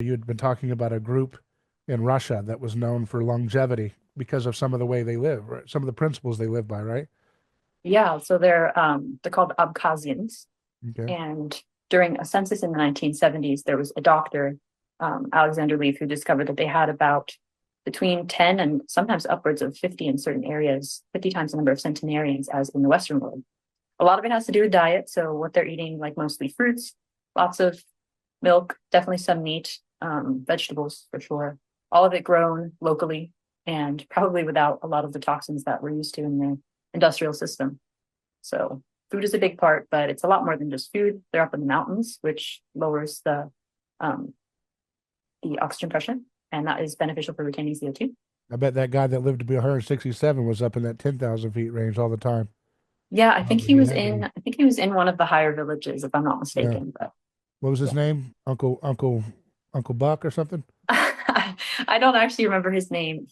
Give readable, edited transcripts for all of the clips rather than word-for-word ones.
You had been talking about a group in Russia that was known for longevity because of some of the way they live, right? Some of the principles they live by, right? Yeah, so they're called Abkhazians. Okay. And during a census in the 1970s, there was a doctor, Alexander Leaf, who discovered that they had about between 10 and sometimes upwards of 50 in certain areas, 50 times the number of centenarians as in the Western world. A lot of it has to do with diet. So what they're eating, like mostly fruits, lots of milk, definitely some meat, vegetables for sure. All of it grown locally and probably without a lot of the toxins that we're used to in the industrial system. So food is a big part, but it's a lot more than just food. They're up in the mountains, which lowers um, the oxygen pressure, and that is beneficial for retaining CO2. I bet that guy that lived to be 167 was up in that 10,000 feet range all the time. Yeah, I think Probably he he was had to in. be. I think he was in one of the higher villages, if I'm not Yeah. mistaken. But What was his yeah, name? Uncle Buck or something? I don't actually remember his name.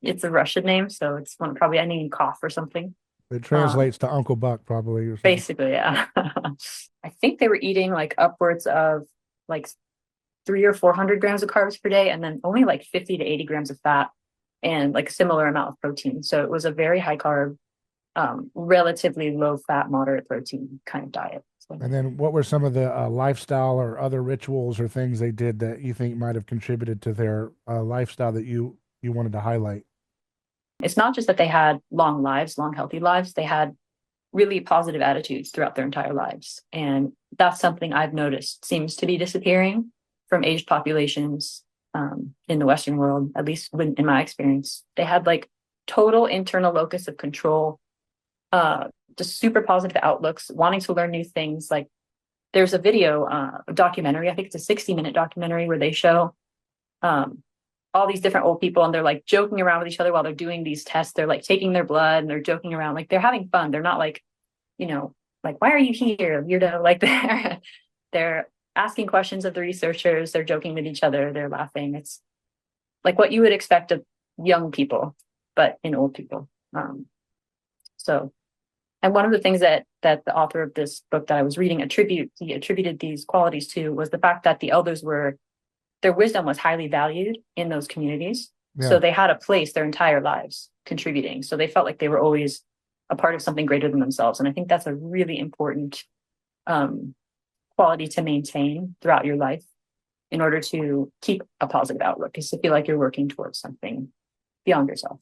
It's a Russian name, so it's one probably I need cough or something. It Um, translates to Uncle Buck probably or something. Basically, yeah. I think they were eating like upwards of like 300 or 400 grams of carbs per day, and then only like 50 to 80 grams of fat, and like a similar amount of protein. So it was a very high carb, relatively low fat, moderate protein kind of diet. So And then what were some of the lifestyle or other rituals or things they did that you think might have contributed to their lifestyle that you wanted to highlight? it's not just that they had long lives, long healthy lives. They had really positive attitudes throughout their entire lives, and that's something I've noticed seems to be disappearing from aged populations in the Western world, at least in my experience. They had like total internal locus of control, uh, just super positive outlooks, wanting to learn new things. Like there's a video, a documentary, I think it's a 60-minute documentary where they show um, all these different old people and they're like joking around with each other while they're doing these tests. They're like taking their blood and they're joking around, like they're having fun. They're not like, you know, like, why are you here? Weirdo. Like they're asking questions of the researchers, they're joking with each other, they're laughing. It's like what you would expect of young people, but in old people. So and one of the things that the author of this book that I was reading he attributed these qualities to was the fact that the elders were their wisdom was highly valued in those communities. Yeah. So they had a place their entire lives contributing. So they felt like they were always a part of something greater than themselves. And I think that's a really important um, quality to maintain throughout your life in order to keep a positive outlook, is to feel like you're working towards something beyond yourself.